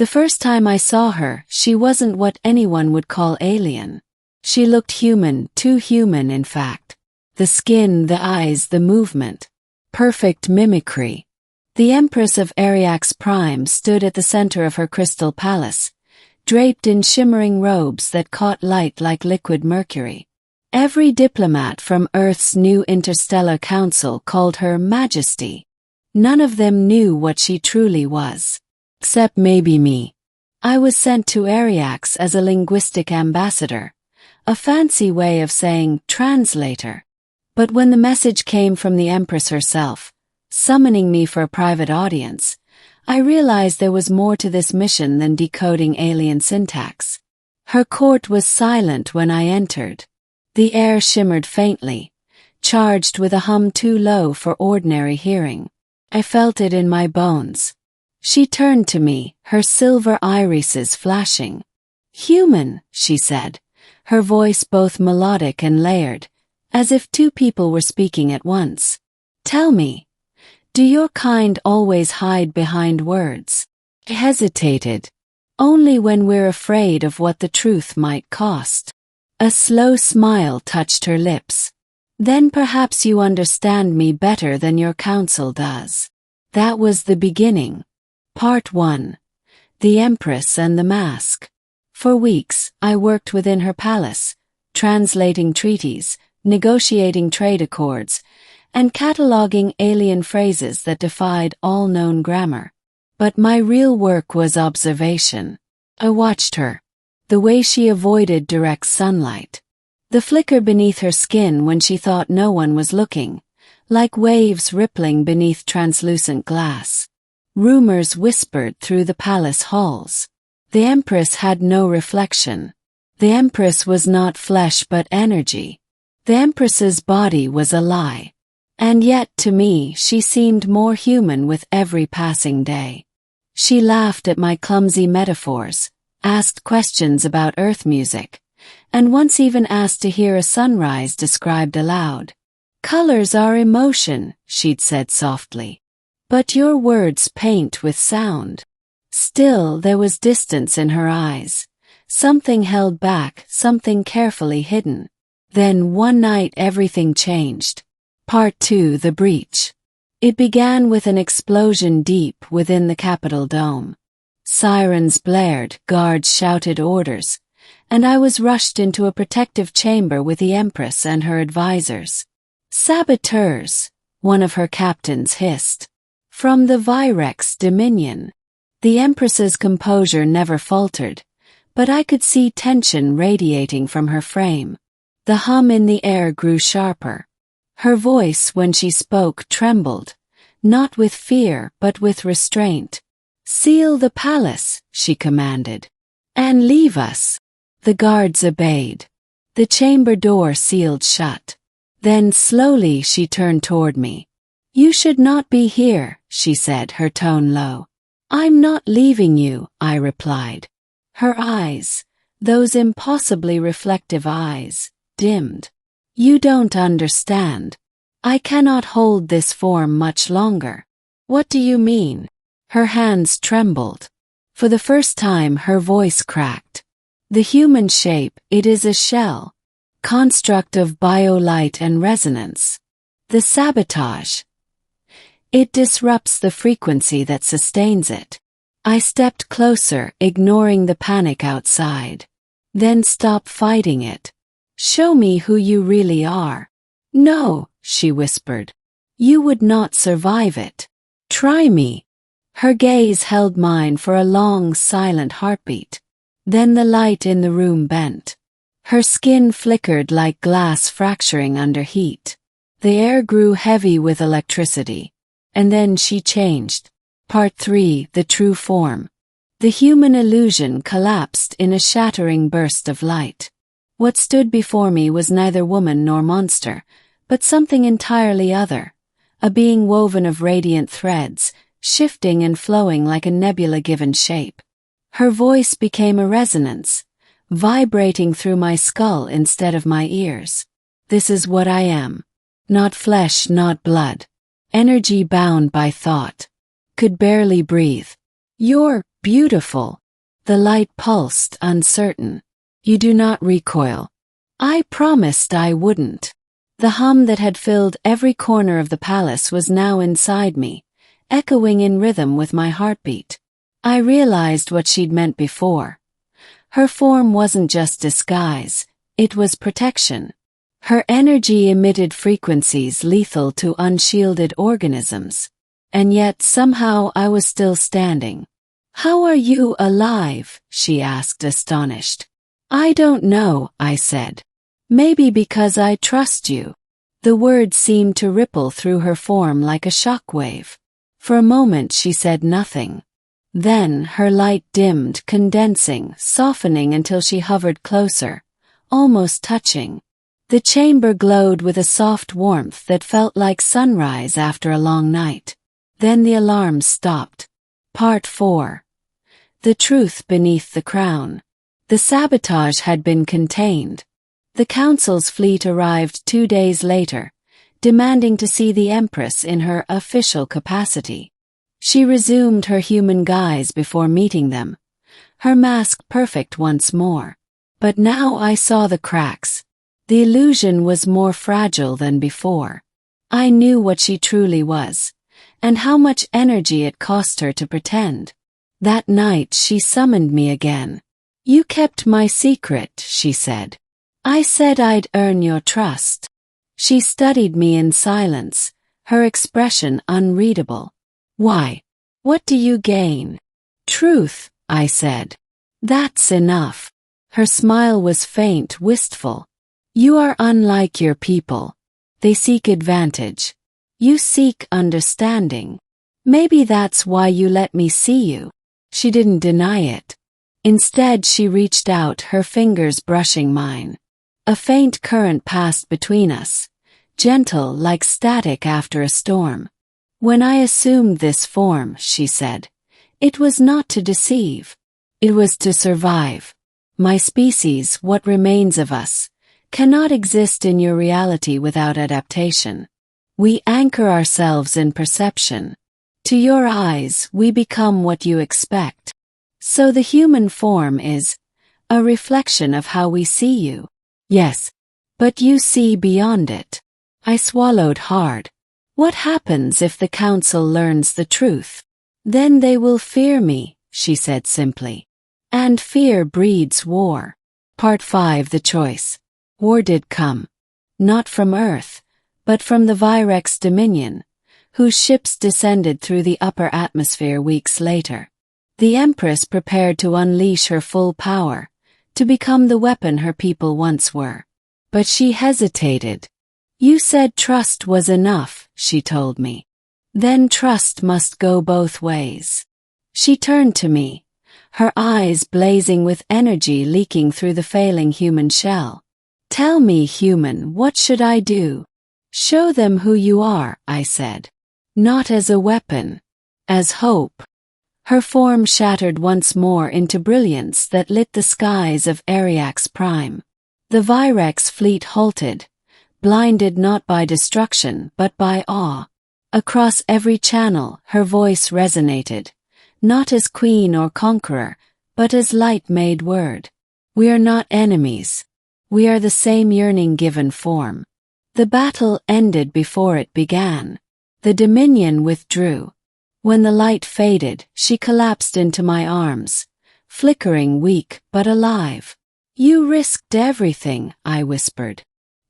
The first time I saw her, she wasn't what anyone would call alien. She looked human, too human in fact. The skin, the eyes, the movement. Perfect mimicry. The Empress of Ariax Prime stood at the center of her crystal palace, draped in shimmering robes that caught light like liquid mercury. Every diplomat from Earth's new interstellar council called her Majesty. None of them knew what she truly was. Except maybe me. I was sent to Ariax as a linguistic ambassador, a fancy way of saying translator. But when the message came from the Empress herself, summoning me for a private audience, I realized there was more to this mission than decoding alien syntax. Her court was silent when I entered. The air shimmered faintly, charged with a hum too low for ordinary hearing. I felt it in my bones. She turned to me, her silver irises flashing. "Human," she said, her voice both melodic and layered, as if two people were speaking at once. "Tell me, do your kind always hide behind words?" I hesitated. "Only when we're afraid of what the truth might cost." A slow smile touched her lips. "Then perhaps you understand me better than your council does." That was the beginning. Part 1. The Empress and the Mask. For weeks, I worked within her palace, translating treaties, negotiating trade accords, and cataloging alien phrases that defied all known grammar. But my real work was observation. I watched her. The way she avoided direct sunlight. The flicker beneath her skin when she thought no one was looking, like waves rippling beneath translucent glass. Rumors whispered through the palace halls. The Empress had no reflection. The Empress was not flesh but energy. The Empress's body was a lie. And yet to me she seemed more human with every passing day. She laughed at my clumsy metaphors, asked questions about earth music, and once even asked to hear a sunrise described aloud. "Colors are emotion," she'd said softly. "But your words paint with sound." Still, there was distance in her eyes. Something held back, something carefully hidden. Then one night everything changed. Part 2. The Breach. It began with an explosion deep within the Capitol dome. Sirens blared, guards shouted orders, and I was rushed into a protective chamber with the Empress and her advisors. "Saboteurs," one of her captains hissed. "From the Virex Dominion." The Empress's composure never faltered, but I could see tension radiating from her frame. The hum in the air grew sharper. Her voice, when she spoke, trembled, not with fear but with restraint. "Seal the palace," she commanded. "And leave us." The guards obeyed. The chamber door sealed shut. Then slowly she turned toward me. "You should not be here," she said, her tone low. "I'm not leaving you," I replied. Her eyes, those impossibly reflective eyes, dimmed. "You don't understand. I cannot hold this form much longer." "What do you mean?" Her hands trembled. For the first time her voice cracked. "The human shape, it is a shell. Construct of biolight and resonance. The sabotage. It disrupts the frequency that sustains it." I stepped closer, ignoring the panic outside. "Then stop fighting it. Show me who you really are." "No," she whispered. "You would not survive it. Try me." Her gaze held mine for a long, silent heartbeat. Then the light in the room bent. Her skin flickered like glass fracturing under heat. The air grew heavy with electricity. And then she changed. Part 3. The True Form. The human illusion collapsed in a shattering burst of light. What stood before me was neither woman nor monster, but something entirely other, a being woven of radiant threads, shifting and flowing like a nebula given shape. Her voice became a resonance, vibrating through my skull instead of my ears. "This is what I am. Not flesh, not blood. Energy bound by thought. Could barely breathe. You're Beautiful. The light pulsed, uncertain. You do not recoil. I promised I wouldn't. The hum that had filled every corner of the palace was now inside me, echoing in rhythm with my heartbeat. I realized what she'd meant before. Her form wasn't just disguise, it was protection. Her energy emitted frequencies lethal to unshielded organisms. And yet somehow I was still standing. "How are you alive?" she asked, astonished. "I don't know," I said. "Maybe because I trust you." The words seemed to ripple through her form like a shock wave. For a moment she said nothing. Then her light dimmed, condensing, softening until she hovered closer, almost touching. The chamber glowed with a soft warmth that felt like sunrise after a long night. Then the alarms stopped. Part 4. The truth beneath the crown. The sabotage had been contained. The council's fleet arrived 2 days later, demanding to see the Empress in her official capacity. She resumed her human guise before meeting them, her mask perfect once more. But now I saw the cracks. The illusion was more fragile than before. I knew what she truly was, and how much energy it cost her to pretend. That night she summoned me again. "You kept my secret," she said. "I said I'd earn your trust." She studied me in silence, her expression unreadable. "Why? What do you gain?" "Truth," I said. "That's enough." Her smile was faint, wistful. "You are unlike your people. They seek advantage. You seek understanding. Maybe that's why you let me see you." She didn't deny it. Instead she reached out, her fingers brushing mine. A faint current passed between us, gentle like static after a storm. "When I assumed this form," she said, "it was not to deceive. It was to survive. My species, what remains of us, cannot exist in your reality without adaptation. We anchor ourselves in perception. To your eyes, we become what you expect. So the human form is a reflection of how we see you." "Yes, but you see beyond it." I swallowed hard. "What happens if the council learns the truth?" "Then they will fear me," she said simply. "And fear breeds war." Part 5. The choice. War did come. Not from Earth, but from the Virex Dominion, whose ships descended through the upper atmosphere weeks later. The Empress prepared to unleash her full power, to become the weapon her people once were. But she hesitated. "You said trust was enough," she told me. "Then trust must go both ways." She turned to me, her eyes blazing with energy leaking through the failing human shell. "Tell me, human, what should I do?" "Show them who you are," I said. "Not as a weapon. As hope." Her form shattered once more into brilliance that lit the skies of Ariax Prime. The Virex fleet halted, blinded not by destruction but by awe. Across every channel her voice resonated, not as queen or conqueror, but as light made word. "We are not enemies. We are the same yearning given form." The battle ended before it began. The Dominion withdrew. When the light faded, she collapsed into my arms, flickering, weak but alive. "You risked everything," I whispered.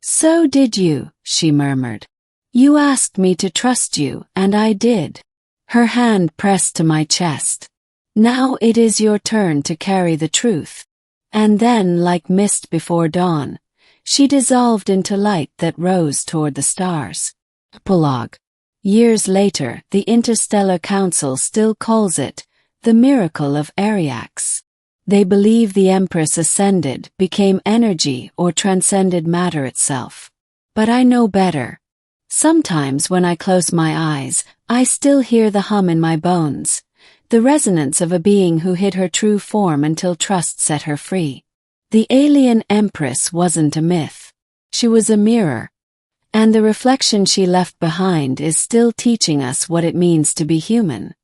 "So did you," she murmured. "You asked me to trust you, and I did." Her hand pressed to my chest. "Now it is your turn to carry the truth." And then, like mist before dawn, she dissolved into light that rose toward the stars. Epilogue. Years later, the Interstellar Council still calls it the miracle of Ariax. They believe the Empress ascended, became energy, or transcended matter itself. But I know better. Sometimes when I close my eyes, I still hear the hum in my bones, the resonance of a being who hid her true form until trust set her free. The Alien Empress wasn't a myth. She was a mirror. And the reflection she left behind is still teaching us what it means to be human.